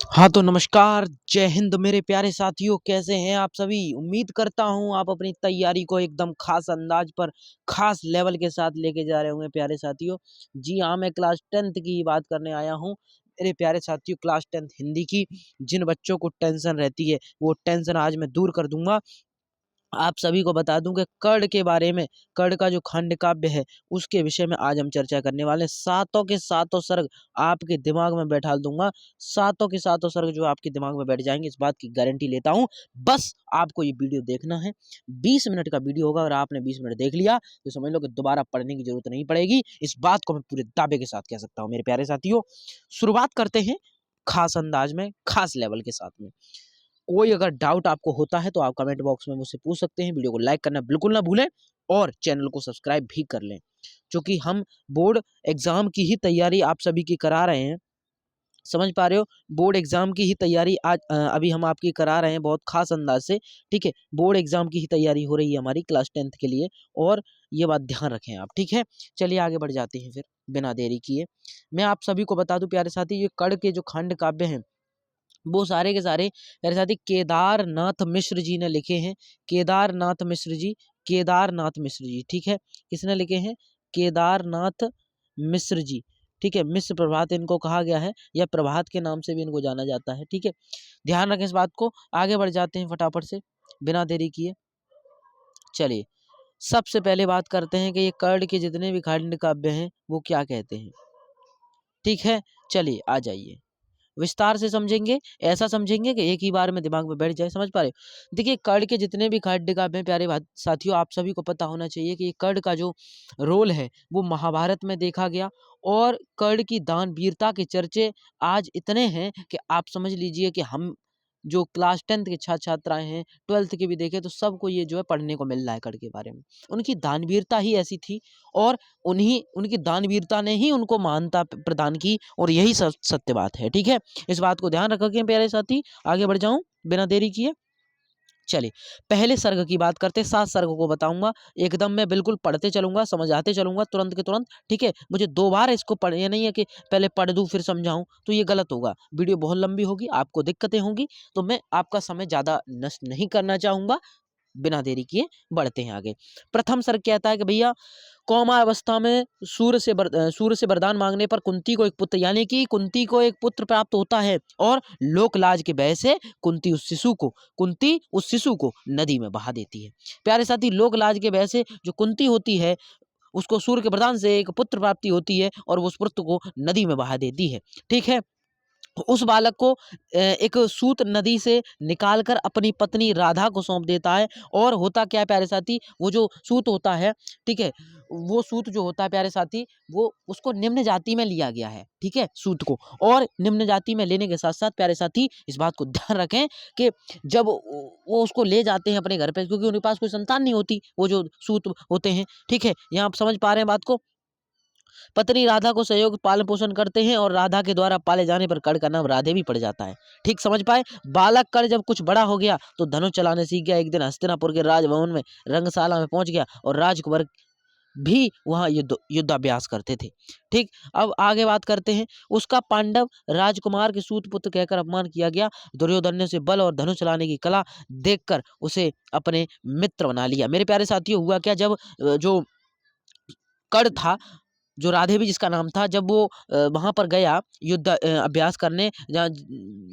हाँ, तो नमस्कार, जय हिंद मेरे प्यारे साथियों, कैसे हैं आप सभी? उम्मीद करता हूँ आप अपनी तैयारी को एकदम ख़ास अंदाज पर, ख़ास लेवल के साथ लेके जा रहे होंगे प्यारे साथियों। जी हाँ, मैं क्लास 10th की बात करने आया हूँ। मेरे प्यारे साथियों क्लास 10th हिंदी की जिन बच्चों को टेंशन रहती है, वो टेंशन आज मैं दूर कर दूँगा। आप सभी को बता दूं कि कर्ण के बारे में, कर्ण का जो खंड काव्य है उसके विषय में आज हम चर्चा करने वाले हैं। सातों के सातों सर्ग आपके दिमाग में बैठा दूंगा। सातों के सातों सर्ग जो आपके दिमाग में बैठ जाएंगे, इस बात की गारंटी लेता हूं। बस आपको ये वीडियो देखना है। 20 मिनट का वीडियो होगा। अगर आपने 20 मिनट देख लिया तो समझ लो कि दोबारा पढ़ने की जरूरत नहीं पड़ेगी। इस बात को मैं पूरे दावे के साथ कह सकता हूँ मेरे प्यारे साथियों। शुरुआत करते हैं खास अंदाज में, खास लेवल के साथ में। कोई अगर डाउट आपको होता है तो आप कमेंट बॉक्स में मुझसे पूछ सकते हैं। वीडियो को लाइक करना बिल्कुल ना भूलें और चैनल को सब्सक्राइब भी कर लें, क्योंकि हम बोर्ड एग्जाम की ही तैयारी आप सभी की करा रहे हैं। समझ पा रहे हो? बोर्ड एग्जाम की ही तैयारी आज अभी हम आपकी करा रहे हैं बहुत खास अंदाज से। ठीक है, बोर्ड एग्जाम की ही तैयारी हो रही है हमारी क्लास 10th के लिए, और ये बात ध्यान रखें आप। ठीक है, चलिए आगे बढ़ जाते हैं फिर बिना देरी किए। मैं आप सभी को बता दूं प्यारे साथी, ये कर्ण के जो खंड काव्य हैं वो सारे के सारे मेरे साथी केदारनाथ मिश्र जी ने लिखे हैं। केदारनाथ मिश्र जी, केदारनाथ मिश्र जी, ठीक है। किसने लिखे हैं? केदारनाथ मिश्र जी। ठीक है, मिश्र प्रभात इनको कहा गया है, या प्रभात के नाम से भी इनको जाना जाता है। ठीक है, ध्यान रखें इस बात को। आगे बढ़ जाते हैं फटाफट से बिना देरी किए। चलिए, सबसे पहले बात करते हैं कि ये कर्ण के जितने भी खंड काव्य हैं वो क्या कहते हैं। ठीक है, चलिए आ जाइए, विस्तार से समझेंगे। ऐसा समझेंगे कि एक ही बार में दिमाग में बैठ जाए। समझ पा रहे हो? देखिए, कर्ण के जितने भी खंड काव्य हैं प्यारे साथियों, आप सभी को पता होना चाहिए कि कर्ण का जो रोल है वो महाभारत में देखा गया। और कर्ण की दान वीरता के चर्चे आज इतने हैं कि आप समझ लीजिए कि हम जो क्लास 10th के छात्र छात्राएं हैं, 12th के भी देखें तो सबको ये जो है पढ़ने को मिल रहा है कर्ण के बारे में। उनकी दानवीरता ही ऐसी थी, और उन्हीं उनकी दानवीरता ने ही उनको महानता प्रदान की, और यही सत्य बात है। ठीक है, इस बात को ध्यान रखोगे प्यारे साथी। आगे बढ़ जाऊं बिना देरी किए। चलिए, पहले सर्ग की बात करते हैं। 7 सर्ग को बताऊंगा, एकदम मैं बिल्कुल पढ़ते चलूंगा, समझाते चलूंगा तुरंत के तुरंत। ठीक है, मुझे 2 बार इसको पढ़, ये नहीं है कि पहले पढ़ दूं फिर समझाऊं, तो ये गलत होगा। वीडियो बहुत लंबी होगी, आपको दिक्कतें होंगी, तो मैं आपका समय ज्यादा नष्ट नहीं करना चाहूंगा। बिना देरी किए बढ़ते हैं आगे। प्रथम सर्ग कहता है कि भैया, कौमार अवस्था में सूर्य से वरदान मांगने पर कुंती को एक पुत्र, यानी कि कुंती को एक पुत्र प्राप्त होता है, और लोकलाज के भय से कुंती उस शिशु को नदी में बहा देती है। प्यारे साथी, लोकलाज के भय से जो कुंती होती है, उसको सूर्य के वरदान से एक पुत्र प्राप्ति होती है, और वो उस पुत्र को नदी में बहा देती है। ठीक है, उस बालक को एक सूत नदी से निकालकर अपनी पत्नी राधा को सौंप देता है। और होता क्या है प्यारे साथी, वो जो सूत होता है, ठीक है, वो सूत जो होता है प्यारे साथी, वो उसको निम्न जाति में लिया गया है। ठीक है, सूत को, और निम्न जाति में लेने के साथ साथ प्यारे साथी इस बात को ध्यान रखें कि जब वो उसको ले जाते हैं अपने घर पे, क्योंकि उनके पास कोई संतान नहीं होती, वो जो सूत होते हैं। ठीक है, यहाँ आप समझ पा रहे हैं बात को। पत्नी राधा को सहयोग पालन पोषण करते हैं, और राधा के द्वारा पाले जाने पर कर्ण का नाम राधे भी पड़ जाता है। ठीक समझ पाए? बालक कर्ण जब कुछ बड़ा हो गया तो धनुष चलाने सीख गया। एक दिन हस्तिनापुर के राजभवन में रंगशाला में पहुंच गया, और राजकुमार भी वहां युद्धाभ्यास करते थे। ठीक, अब आगे बात करते हैं। उसका पांडव राजकुमार के सूत पुत्र कहकर अपमान किया गया। दुर्योधन ने उसे बल और धनुष चलाने की कला देखकर उसे अपने मित्र बना लिया। मेरे प्यारे साथियों, हुआ क्या, जब जो कर्ण था, जो राधे भी जिसका नाम था, जब वो वहां पर गया अभ्यास करने, जहाँ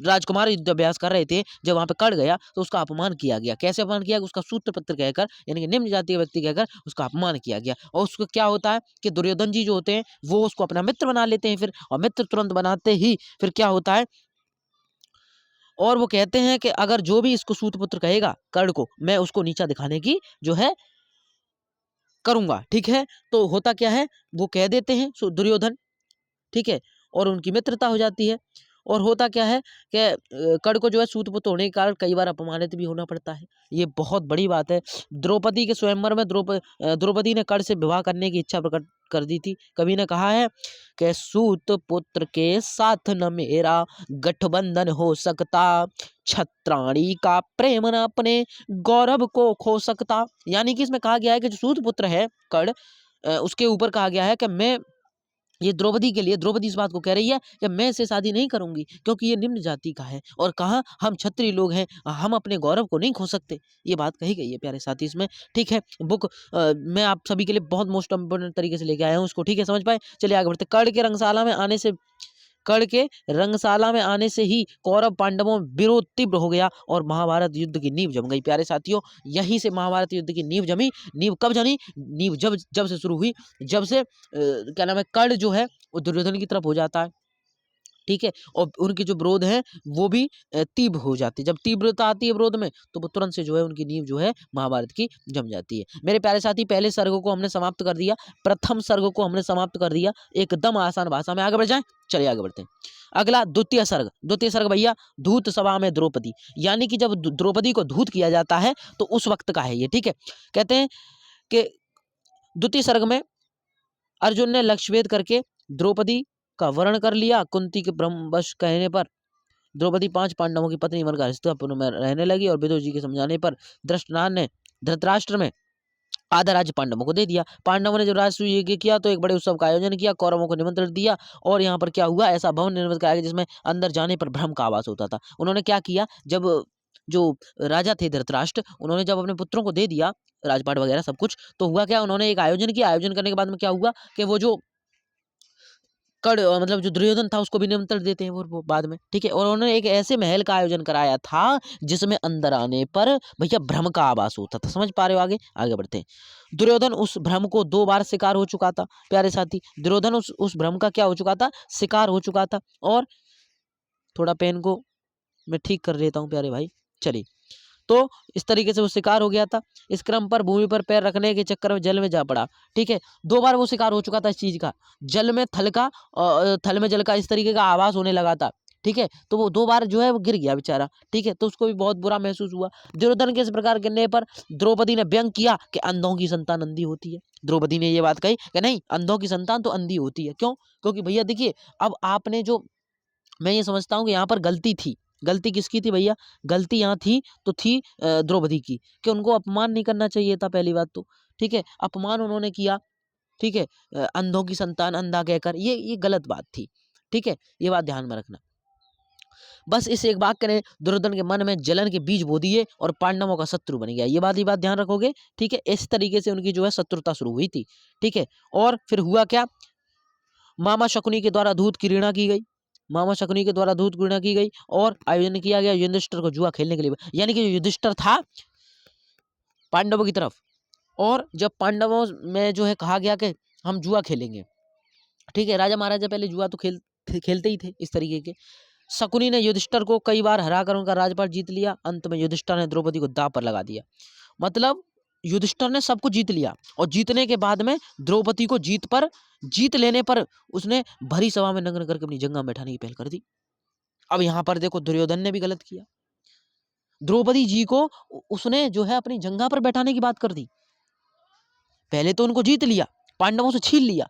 राजकुमार युद्ध अभ्यास कर रहे थे, जब वहां पे कर्ण गया तो उसका अपमान किया गया। कैसे अपमान किया? उसका सूत्र पत्र कहकर, यानी कि निम्न जातीय व्यक्ति कहकर उसका अपमान किया गया। और उसको क्या होता है कि दुर्योधन जी जो होते हैं वो उसको अपना मित्र बना लेते हैं फिर, और मित्र तुरंत बनाते ही फिर क्या होता है, और वो कहते हैं कि अगर जो भी इसको सूतपुत्र कहेगा कर्ण को, मैं उसको नीचा दिखाने की जो है करूंगा। ठीक है, तो होता क्या है, वो कह देते हैं दुर्योधन। ठीक है, और उनकी मित्रता हो जाती है। और होता क्या है कि कर्ण को जो है सूतपुत्र होने के कारण कई बार अपमानित भी होना पड़ता है। ये बहुत बड़ी बात है। द्रौपदी के स्वयंवर में द्रौपदी ने कर्ण से विवाह करने की इच्छा प्रकट कर दी थी। कवि ने कहा है कि सूत पुत्र के साथ न मेरा गठबंधन हो सकता, छत्राणी का प्रेम न अपने गौरव को खो सकता। यानी कि इसमें कहा गया है कि जो सूत पुत्र है कर्ण, उसके ऊपर कहा गया है कि मैं ये द्रौपदी के लिए, द्रौपदी इस बात को कह रही है कि मैं इससे शादी नहीं करूंगी क्योंकि ये निम्न जाति का है और कहाँ हम क्षत्रिय लोग हैं, हम अपने गौरव को नहीं खो सकते। ये बात कही गई है प्यारे साथी इसमें। ठीक है, बुक मैं आप सभी के लिए बहुत मोस्ट इम्पोर्टेंट तरीके से लेके आया हूँ उसको। ठीक है, समझ पाए? चलिए आगे बढ़ते। कर्ण के रंगशाला में आने से ही कौरव पांडवों में विरोध तीव्र हो गया और महाभारत युद्ध की नींव जम गई। प्यारे साथियों, यहीं से महाभारत युद्ध की नींव जमी। नींव कब जमी? नींव जब जब से शुरू हुई, जब से क्या नाम है, कर्ण जो है वो दुर्योधन की तरफ हो जाता है। ठीक है, और उनके जो विरोध है वो भी तीव्र हो जाती है। जब तीव्रता आती है विरोध में तो वो तुरंत से जो है उनकी नींव जो है महाभारत की जम जाती है। मेरे प्यारे साथी, पहले सर्ग को हमने समाप्त कर दिया, प्रथम सर्ग को हमने समाप्त कर दिया एकदम आसान भाषा में। आगे बढ़ जाए, चलिए आगे बढ़ते हैं। अगला द्वितीय सर्ग। द्वितीय सर्ग भैया, धूत सभा में द्रौपदी, यानी कि जब द्रौपदी को धूत किया जाता है तो उस वक्त का है ये। ठीक है, कहते हैं कि द्वितीय सर्ग में अर्जुन ने लक्ष्यभेद करके द्रौपदी का वर्ण कर लिया। कुंती के ब्रह्मवश कहने पर द्रौपदी 5 पांडवों की पत्नी बनकर हस्तिनापुर में रहने लगी और विदुर जी के समझाने पर धृतराष्ट्र में आधा राज्य पांडवों को दे दिया। पांडवों ने जब राजसूय यज्ञ किया तो एक बड़े उत्सव का आयोजन किया, कौरवों को निमंत्रण दिया और यहाँ पर क्या हुआ, ऐसा भवन निर्मित कराया जिसमें अंदर जाने पर भ्रम का आभास होता था। उन्होंने क्या किया, जब जो राजा थे धृतराष्ट्र, उन्होंने जब अपने पुत्रों को दे दिया राजपाट वगैरह सब कुछ, तो हुआ क्या, उन्होंने एक आयोजन किया। आयोजन करने के बाद में क्या हुआ कि वो जो मतलब जो दुर्योधन था उसको भी निमंत्रण देते हैं वो बाद में। ठीक है, और उन्होंने एक ऐसे महल का आयोजन कराया था जिसमें अंदर आने पर भैया भ्रम का आभास होता था। समझ पा रहे हो? आगे आगे बढ़ते हैं। दुर्योधन उस भ्रम को 2 बार शिकार हो चुका था। प्यारे साथी, दुर्योधन उस भ्रम का क्या हो चुका था, शिकार हो चुका था। और थोड़ा पेन को मैं ठीक कर लेता हूँ प्यारे भाई। चलिए, तो इस तरीके से वो शिकार हो गया था। इस क्रम पर भूमि पर पैर रखने के चक्कर में जल में जा पड़ा। ठीक है, 2 बार वो शिकार हो चुका था इस चीज का। जल में थल का थल में जल का इस तरीके का आवाज होने लगा था। ठीक है, तो वो 2 बार जो है वो गिर गया बेचारा। ठीक है, तो उसको भी बहुत बुरा महसूस हुआ। दुर्योधन के इस प्रकार गिरने पर द्रौपदी ने व्यंग किया कि अंधों की संतान अंधी होती है। द्रौपदी ने ये बात कही कि नहीं, अंधों की संतान तो अंधी होती है। क्यों? क्योंकि भैया देखिए, अब आपने जो, मैं ये समझता हूँ कि यहाँ पर गलती थी। गलती किसकी थी भैया? गलती यहाँ थी तो थी द्रौपदी की, कि उनको अपमान नहीं करना चाहिए था पहली बात तो। ठीक है, अपमान उन्होंने किया। ठीक है, अंधों की संतान अंधा कहकर, ये गलत बात थी। ठीक है, ये बात ध्यान में रखना। बस इस एक वाक्य ने दुर्योधन के मन में जलन के बीज बो दिए और पांडवों का शत्रु बन गया। ये बात ध्यान रखोगे। ठीक है, इस तरीके से उनकी जो है शत्रुता शुरू हुई थी। ठीक है, और फिर हुआ क्या, मामा शकुनी के द्वारा धूत की ऋणा की गई। मामा शकुनी के द्वारा धूत की ऋणा की गई और आयोजन किया गया युधिष्ठिर को जुआ खेलने के लिए। यानी कि युधिष्ठिर था पांडवों की तरफ, और जब पांडवों में जो है कहा गया कि हम जुआ खेलेंगे। ठीक है, राजा महाराजा पहले जुआ तो खेलते ही थे इस तरीके के। शकुनी ने युधिष्ठिर को कई बार हराकर उनका राजपाट जीत लिया। अंत में युधिष्ठिर ने द्रौपदी को दांव पर लगा दिया। मतलब युधिष्ठिर ने सब कुछ जीत लिया और जीतने के बाद में द्रौपदी को जीत लेने पर उसने भरी सभा में नग्न करके अपनी जंगा में बैठाने की पहल कर दी। अब यहाँ पर देखो, दुर्योधन ने भी गलत किया। द्रौपदी जी को उसने जो है अपनी जंगा पर बैठाने की बात कर दी। पहले तो उनको जीत लिया, पांडवों से छीन लिया।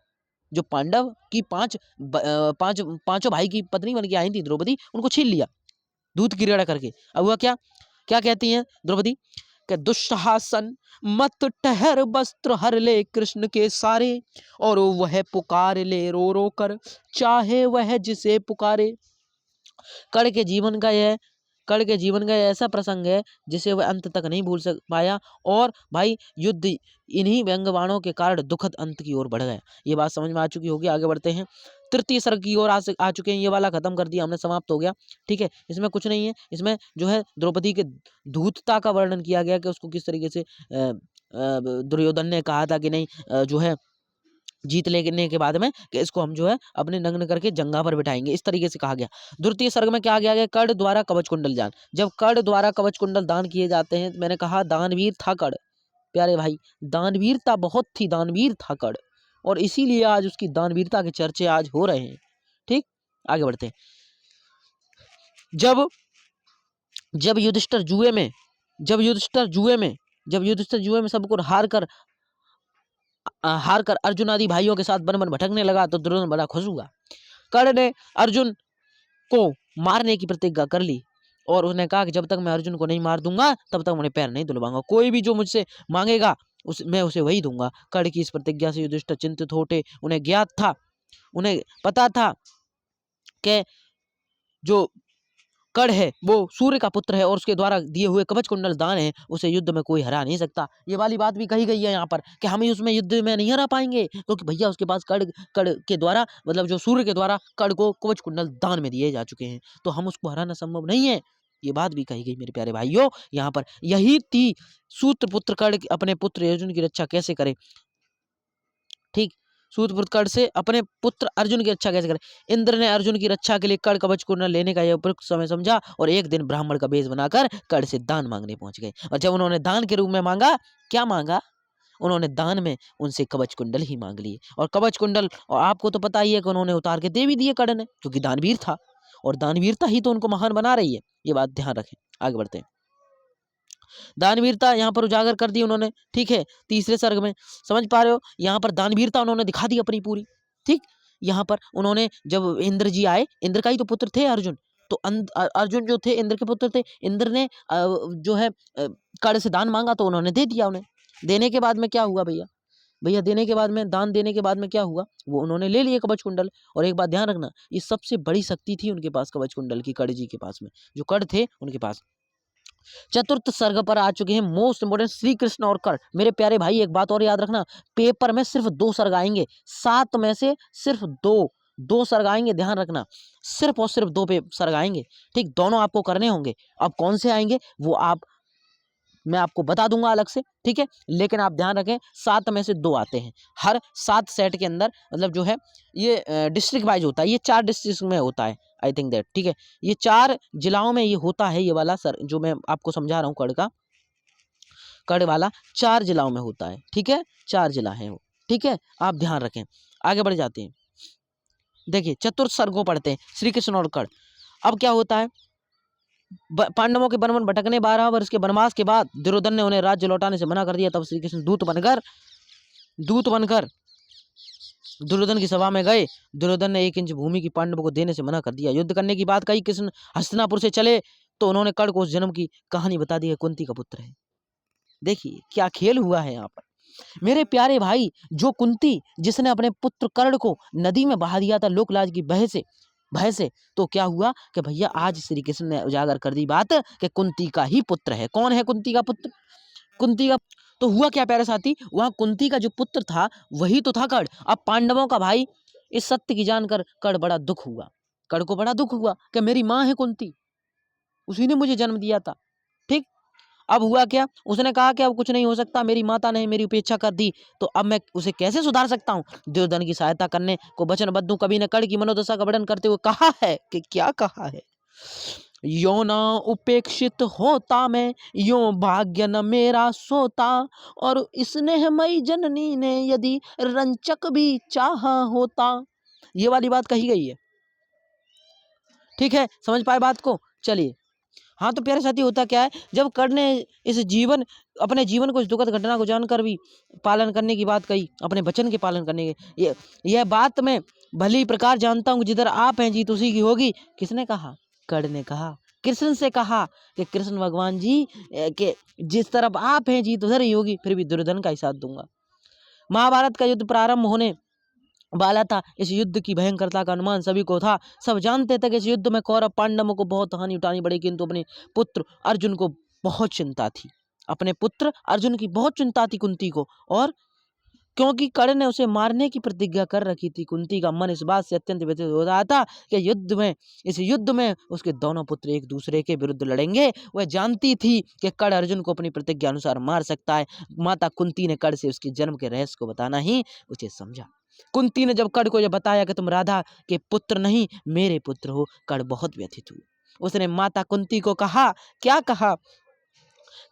जो पांडव की पांचों भाई की पत्नी बन के आई थी द्रौपदी, उनको छीन लिया दूध की ऋणा करके। अब हुआ क्या, क्या कहती हैं द्रौपदी कि दुस्शासन मत ठहर, वस्त्र हर ले कृष्ण के सारे, और वह पुकार ले रो रो कर, चाहे वह जिसे पुकारे। कर्ण के जीवन का यह कर्ण के जीवन का यह ऐसा प्रसंग है जिसे वह अंत तक नहीं भूल पाया। और भाई युद्ध इन्हीं व्यंग्यबाणों के कारण दुखद अंत की ओर बढ़ गया। ये बात समझ में आ चुकी होगी। आगे बढ़ते हैं। तृतीय सर्ग की ओर आ चुके हैं। ये वाला खत्म कर दिया हमने, समाप्त हो गया। ठीक है, इसमें कुछ नहीं है। इसमें जो है द्रौपदी के धूर्तता का वर्णन किया गया कि उसको किस तरीके से दुर्योधन ने कहा था कि नहीं, जो है जीत लेने के बाद में कि इसको हम जो है अपने नग्न करके जंगा पर बिठाएंगे, इस तरीके से कहा गया। द्वितीय सर्ग में क्या गया, कर्ण द्वारा कवच कुंडल दान। जब कर्ण द्वारा कवच कुंडल दान किए जाते हैं, मैंने कहा दानवीर था कर्ण। प्यारे भाई, दानवीरता बहुत थी, दानवीर था कर्ण, और इसीलिए आज उसकी दानवीरता के चर्चे आज हो रहे हैं। ठीक, आगे बढ़ते हैं। जब युधिष्ठिर जुए में सबको हार कर अर्जुन आदि भाइयों के साथ वन वन भटकने लगा तो दुर्योधन बड़ा खुश हुआ। कर्ण ने अर्जुन को मारने की प्रतिज्ञा कर ली और उसने कहा कि जब तक मैं अर्जुन को नहीं मार दूंगा तब तक उन्हें पैर नहीं धुलवाऊंगा। कोई भी जो मुझसे मांगेगा मैं उसे वही दूंगा। कर्ण की इस प्रतिज्ञा से युधिष्ठिर चिंतित होते। उन्हें ज्ञात था उन्हें पता था कि जो कर्ण है वो सूर्य का पुत्र है और उसके द्वारा दिए हुए कवच कुंडल दान है, उसे युद्ध में कोई हरा नहीं सकता। ये वाली बात भी कही गई है यहाँ पर कि हम ही उसमें युद्ध में नहीं हरा पाएंगे, क्योंकि भैया उसके पास कर्ण कर्ण के द्वारा मतलब जो सूर्य के द्वारा कर्ण को कवच कुंडल दान में दिए जा चुके हैं, तो हम उसको हराना संभव नहीं है। ये बात भी कही गई मेरे प्यारे भाइयों यहाँ पर। यही थी सूत्र पुत्र कर्ण अपने पुत्र अर्जुन की रक्षा कैसे करे। ठीक, सूतपुत्र कर्ण से अपने पुत्र अर्जुन की रक्षा कैसे करे। इंद्र ने अर्जुन की रक्षा के लिए कर्ण कवच कुंडल लेने का यह उपयुक्त समय समझा और एक दिन ब्राह्मण का वेश बनाकर कर्ण से दान मांगने पहुंच गए। और जब उन्होंने दान के रूप में मांगा, क्या मांगा, उन्होंने दान में उनसे कवच कुंडल ही मांग लिए। और कवच कुंडल, और आपको तो पता ही है कि उन्होंने उतार के दे भी दिए कर्ण ने, क्योंकि दानवीर था और दानवीरता ही तो उनको महान बना रही है। ये बात ध्यान रखें। आगे बढ़ते हैं। दानवीरता यहाँ पर उजागर कर दी उन्होंने। ठीक है, तीसरे सर्ग में समझ पा रहे हो, यहाँ पर दानवीरता उन्होंने दिखा दी अपनी पूरी। ठीक, यहाँ पर उन्होंने जब इंद्र जी आए, इंद्र का ही तो पुत्र थे अर्जुन, तो अर्जुन जो थे इंद्र के पुत्र थे। इंद्र ने जो है कर्ण से दान मांगा तो उन्होंने दे दिया। उन्हें देने के बाद में क्या हुआ भैया, भैया देने के बाद में, दान देने के बाद में क्या हुआ, वो उन्होंने ले लिए कवच कुंडल। और एक बात ध्यान रखना, ये सबसे बड़ी शक्ति थी उनके पास कवच कुंडल की, कर्ण जी के पास में, जो कर्ण थे उनके पास। चतुर्थ सर्ग पर आ चुके हैं मोस्ट इंपोर्टेंट श्री कृष्ण और कर्ण। मेरे प्यारे भाई एक बात और याद रखना, पेपर में सिर्फ 2 सर्ग आएंगे, 7 में से सिर्फ दो सर्ग आएंगे, ध्यान रखना, सिर्फ और सिर्फ 2 सर्ग आएंगे। ठीक, दोनों आपको करने होंगे। अब कौन से आएंगे वो मैं आपको बता दूंगा अलग से। ठीक है, लेकिन आप ध्यान रखें 7 में से 2 आते हैं हर 7 सेट के अंदर। मतलब जो है ये डिस्ट्रिक्ट वाइज होता है, ये 4 डिस्ट्रिक्ट में होता है, आई थिंक दैट। ठीक है, ये 4 जिलाओं में ये होता है, ये वाला सर जो मैं आपको समझा रहा हूँ कर्ण वाला 4 जिलाओं में होता है। ठीक है, 4 जिला है वो। ठीक है, आप ध्यान रखें। आगे बढ़ जाते हैं। देखिए चतुर्थ सर्गों पढ़ते हैं, श्री कृष्ण और कर्ण। अब क्या होता है, पांडवों के वन भटकने 12 वर्ष के वनवास के बाद दुर्योधन ने उन्हें राज्य लौटाने से मना कर दिया। तब श्री कृष्ण दूत बनकर दुर्योधन की सभा में गए। दुर्योधन ने 1 इंच भूमि की पांडवों को देने से मना कर दिया। युद्ध करने की बात कही। कृष्ण हस्तिनापुर से चले तो उन्होंने कर्ण को उस जन्म की कहानी बता दी है, कुंती का पुत्र है। देखिए क्या खेल हुआ है यहाँ पर मेरे प्यारे भाई। जो कुंती जिसने अपने पुत्र कर्ण को नदी में बहा दिया था लोकलाज की भय से, तो क्या हुआ कि भैया आज श्री कृष्ण ने उजागर कर दी बात कि कुंती का ही पुत्र है। कौन है कुंती का पुत्र, कुंती का। तो हुआ क्या प्यारे साथी, वहां कुंती का जो पुत्र था वही तो था कर्ण। अब पांडवों का भाई, इस सत्य की जानकर कर्ण बड़ा दुख हुआ। कर्ण को बड़ा दुख हुआ कि मेरी माँ है कुंती, उसी ने मुझे जन्म दिया था। ठीक, अब हुआ क्या, उसने कहा कि अब कुछ नहीं हो सकता, मेरी माता ने मेरी उपेक्षा कर दी, तो अब मैं उसे कैसे सुधार सकता हूँ। दुर्योधन की सहायता करने को वचनबद्ध हूं। कवि ने कर्ण की मनोदशा का वर्णन करते हुए कहा है कि क्या कहा है, यो न उपेक्षित होता मैं, यो भाग्य न मेरा सोता, और स्नेहमयी जननी ने यदि रंचक भी चाहा होता। ये वाली बात कही गई है। ठीक है, समझ पाए बात को। चलिए, हाँ तो प्यारे साथी होता क्या है, जब कर्ण ने अपने जीवन को, इस दुखद घटना को जानकर भी पालन करने की बात कही, अपने वचन के पालन करने की, यह बात मैं भली प्रकार जानता हूँ, जिधर आप हैं जीत उसी की होगी। किसने कहा, कर्ण ने कहा, कृष्ण से कहा कि कृष्ण भगवान जी के जिस तरफ आप हैं जीत उधर ही होगी, फिर भी दुर्योधन का ही साथ दूंगा। महाभारत का युद्ध प्रारंभ होने वाला था। इस युद्ध की भयंकरता का अनुमान सभी को था। सब जानते थे कि इस युद्ध में कौरव पांडवों को बहुत हानि उठानी पड़ेगी, किंतु अपने पुत्र अर्जुन को बहुत चिंता थी। अपने पुत्र अर्जुन की बहुत चिंता थी कुंती को, और क्योंकि कर्ण ने उसे मारने की प्रतिज्ञा कर रखी थी। कुंती का मन इस बात से अत्यंत व्यथित हो रहा था कि इस युद्ध में उसके दोनों पुत्र एक दूसरे के विरुद्ध लड़ेंगे। वह जानती थी कि कर्ण अर्जुन को अपनी प्रतिज्ञा अनुसार मार सकता है। माता कुंती ने कर्ण से उसके जन्म के रहस्य को बताना ही उसे समझा। कुंती ने जब कर्ण को यह बताया कि तुम राधा के पुत्र नहीं मेरे पुत्र हो, कर्ण बहुत व्यथित हुई। उसने माता कुंती को कहा, क्या कहा,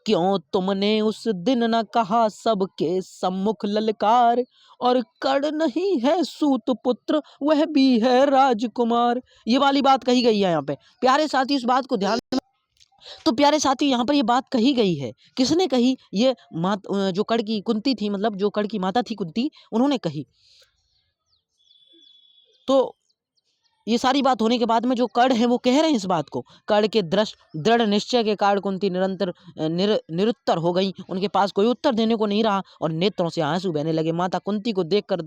क्यों तुमने उस दिन न कहा सबके सम्मुख ललकार, और कर्ण नहीं है सूत पुत्र वह भी है राजकुमार। ये वाली बात कही गई है यहाँ पे प्यारे साथी, इस बात को ध्यान। तो प्यारे साथी यहाँ पर ये बात कही गई है, किसने कही, ये जो कर्ण की कुंती थी, मतलब जो कर्ण की माता थी कुंती, उन्होंने कही। तो ये सारी बात होने के बाद में जो कर्ण है वो कह रहे हैं इस बात को। कर्ण के दृढ़ निश्चय के कारण कुंती निरंतर निरुत्तर हो गई। उनके पास कोई उत्तर देने को नहीं रहा और नेत्रों से आंसू बहने लगे। माता कुंती को देखकर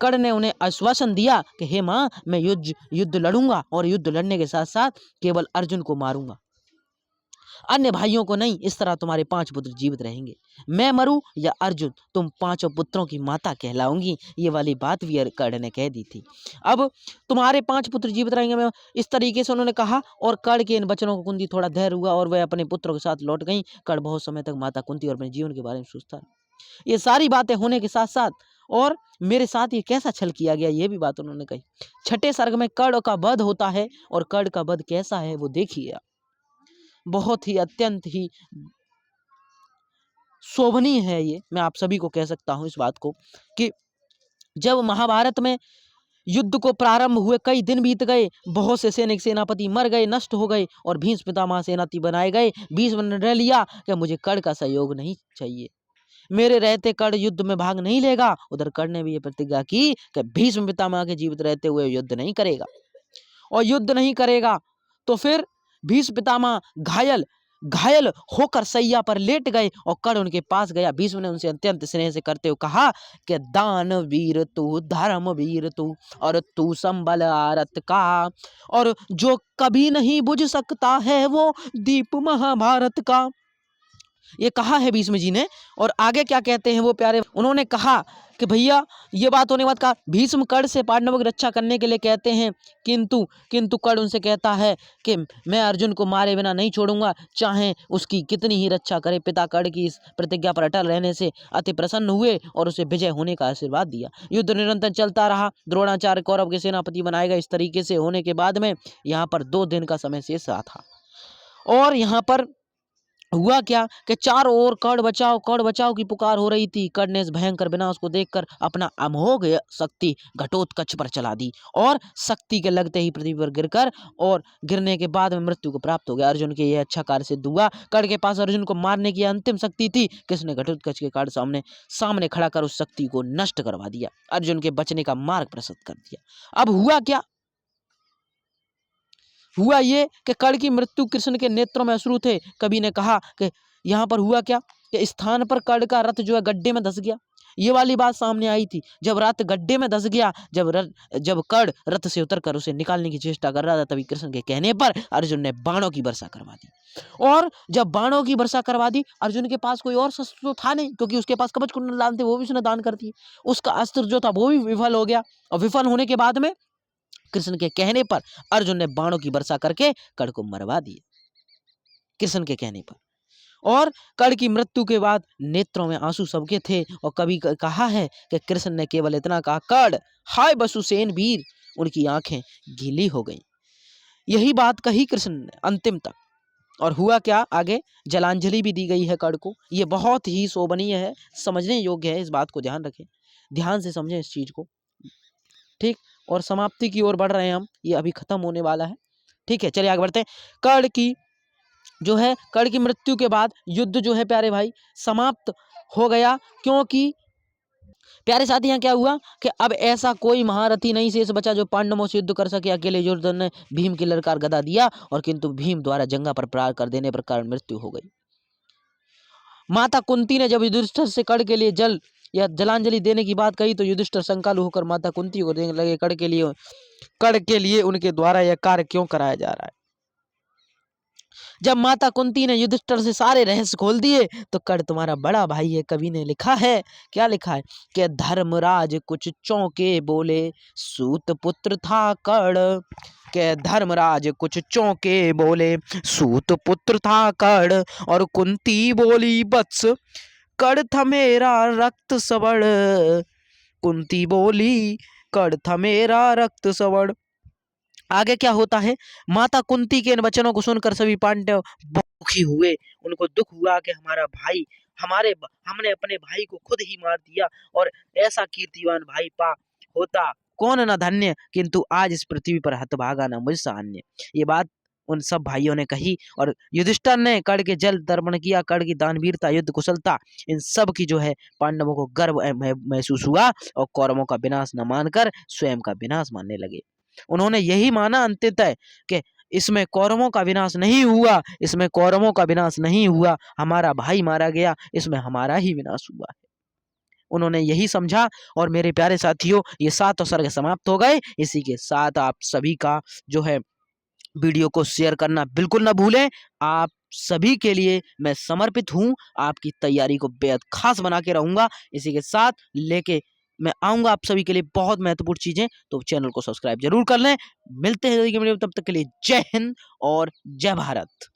कर्ण ने उन्हें आश्वासन दिया कि हे माँ, मैं युद्ध लड़ूंगा और युद्ध लड़ने के साथ साथ केवल अर्जुन को मारूंगा, अन्य भाइयों को नहीं। इस तरह तुम्हारे 5 पुत्र जीवित रहेंगे। मैं मरूं या अर्जुन, तुम 5 पुत्रों की माता कहलाऊंगी। ये वाली बात भी कर्ण ने कह दी थी। अब तुम्हारे 5 पुत्र जीवित रहेंगे, मैं इस तरीके से उन्होंने कहा। और कर्ण के इन वचनों को कुंती थोड़ा धैर्य हुआ और वह अपने पुत्रों के साथ लौट गई। कर्ण बहुत समय तक माता कुंती और अपने जीवन के बारे में सोचता रहा। ये सारी बातें होने के साथ साथ और मेरे साथ ये कैसा छल किया गया, ये भी बात उन्होंने कही। छठे सर्ग में कर्ण का वध होता है और कर्ण का वध कैसा है वो देखिए। बहुत ही अत्यंत ही शोभनीय है ये, मैं आप सभी को कह सकता हूं इस बात को कि जब महाभारत में युद्ध को प्रारंभ हुए कई दिन बीत गए, बहुत से सैनिक सेनापति मर गए, नष्ट हो गए और भीष्म पितामह सेनापति बनाए गए। भीष्म ने निर्णय लिया कि मुझे कर्ण का सहयोग नहीं चाहिए, मेरे रहते कर्ण युद्ध में भाग नहीं लेगा। उधर कर्ण ने भी ये प्रतिज्ञा की कि भीष्म पितामह के जीवित रहते हुए युद्ध नहीं करेगा, और युद्ध नहीं करेगा तो फिर भीष्म पितामह घायल होकर सैया पर लेट गए और कर्ण उनके पास गया। भीष्म ने उनसे अत्यंत स्नेह से करते हुए कहा कि दान वीर तू, धर्म वीर तू, और तू संबल आरत का, और जो कभी नहीं बुझ सकता है वो दीप महाभारत का। ये कहा है भीष्म जी ने। और आगे क्या कहते हैं वो प्यारे, उन्होंने कहा कि भैया ये बात होने के बाद कहा, भीष्म कर्ण से पांडवों की रक्षा करने के लिए कहते हैं, किंतु कर्ण उनसे कहता है कि मैं अर्जुन को मारे बिना नहीं छोड़ूंगा, चाहे उसकी कितनी ही रक्षा करे। पिता कर्ण की इस प्रतिज्ञा पर अटल रहने से अति प्रसन्न हुए और उसे विजय होने का आशीर्वाद दिया। युद्ध निरंतर चलता रहा। द्रोणाचार्य कौरव के सेनापति बनाए गए। इस तरीके से होने के बाद में यहाँ पर 2 दिन का समय शेष रहा था। और यहाँ पर हुआ क्या कि चारों ओर कर्ण बचाओ की पुकार हो रही थी। कर्ण ने इस भयंकर विनाश को देखकर अपना अमोघ शक्ति घटोत्कच पर चला दी और शक्ति के लगते ही पृथ्वी पर गिरकर और गिरने के बाद में मृत्यु को प्राप्त हो गया। अर्जुन के यह अच्छा कार्य सिद्ध हुआ। कर्ण के पास अर्जुन को मारने की अंतिम शक्ति थी। किसने घटोत्कच के कारण सामने खड़ा कर उस शक्ति को नष्ट करवा दिया, अर्जुन के बचने का मार्ग प्रशस्त कर दिया। अब हुआ ये कि कर्ण की मृत्यु कृष्ण के नेत्रों में अश्रु थे। कवि ने कहा कि यहाँ पर हुआ क्या कि स्थान पर कर्ण का रथ जो है गड्ढे में धंस गया। ये वाली बात सामने आई थी। जब रथ गड्ढे में धंस गया, जब कर्ण रथ से उतरकर उसे निकालने की चेष्टा कर रहा था, तभी कृष्ण के कहने पर अर्जुन ने बाणों की वर्षा करवा दी। और जब बाणों की वर्षा करवा दी, अर्जुन के पास कोई और शस्त्र तो था नहीं, क्योंकि उसके पास कवच कुंडल दान थे, वो भी उसने दान कर दिए। उसका अस्त्र जो था वो भी विफल हो गया। और विफल होने के बाद में कृष्ण के कहने पर अर्जुन ने बाणों की वर्षा करके कर्ण को मरवा दिया, कृष्ण के कहने पर। और कर्ण की मृत्यु के बाद नेत्रों में आंसू सबके थे। और कभी कहा है कि कृष्ण ने केवल इतना कहा, कर्ण हाय बसुसेन वीर, उनकी आंखें गीली हो गईं। यही बात कही कृष्ण ने अंतिम तक। और हुआ क्या आगे, जलांजलि भी दी गई है कर्ण को। ये बहुत ही शोभनीय है, समझने योग्य है, इस बात को ध्यान रखें, ध्यान से समझें इस चीज को, ठीक। और समाप्ति की ओर बढ़ रहे हैं हम, ये अभी खत्म होने वाला है, ठीक है। चलिए आगे बढ़ते हैं। कर्ण की मृत्यु के बाद युद्ध जो है प्यारे भाई समाप्त हो गया, क्योंकि प्यारे साथी यहाँ क्या हुआ कि अब ऐसा कोई महारथी नहीं शेष बचा जो पांडवों से युद्ध कर सके। अकेले दुर्योधन ने भीम की ललकार गदा दिया, और किंतु भीम द्वारा जंगा पर प्रहार कर देने पर कर्ण मृत्यु हो गई। माता कुंती ने जब युधिष्ठिर से कर्ण के लिए जलांजलि देने की बात कही, तो युधिष्ठिर शंकालु होकर माता कुंती को देखने लगे, कर्ण के लिए उनके द्वारा यह कार्य क्यों कराया जा रहा है। जब माता कुंती ने युधिष्ठिर से सारे रहस्य खोल दिए, तो कर्ण तुम्हारा बड़ा भाई है। कवि ने लिखा है, क्या लिखा है कि धर्मराज कुछ चौंके बोले, सूत पुत्र था कर्ण। के धर्मराज कुछ चौंके बोले, सूत पुत्र था कर्ण। और कुंती बोली वत्स, कर्ण था मेरा रक्त सवर्ण। कुंती बोली, कर्ण था मेरा रक्त सवर्ण। आगे क्या होता है, माता कुंती के इन वचनों को सुनकर सभी पांडव दुखी हुए। उनको दुख हुआ कि हमारा भाई, हमने अपने भाई को खुद ही मार दिया, और ऐसा कीर्तिवान भाई होता कौन न धन्य, किंतु आज इस पृथ्वी पर हतभागा न मुझसा अन्य। ये बात उन सब भाइयों ने कही। और युधिष्ठिर ने कर्ण के जल तर्पण किया। कर्ण की दानवीरता, युद्ध कुशलता, इन सब की जो है पांडवों को गर्व महसूस हुआ, और कौरवों का विनाश न मानकर स्वयं का विनाश मानने लगे। उन्होंने यही माना अंततः कि इसमें कौरवों का विनाश नहीं हुआ, हमारा भाई मारा गया, इसमें हमारा ही विनाश हुआ है। उन्होंने यही समझा। और मेरे प्यारे साथियों, ये 7 सर्ग समाप्त हो गए। इसी के साथ आप सभी का जो है वीडियो को शेयर करना बिल्कुल ना भूलें। आप सभी के लिए मैं समर्पित हूँ, आपकी तैयारी को बेहद खास बना के रहूँगा। इसी के साथ लेके मैं आऊँगा आप सभी के लिए बहुत महत्वपूर्ण चीज़ें, तो चैनल को सब्सक्राइब ज़रूर कर लें। मिलते हैं वीडियो में, तब तक के लिए जय हिंद और जय भारत।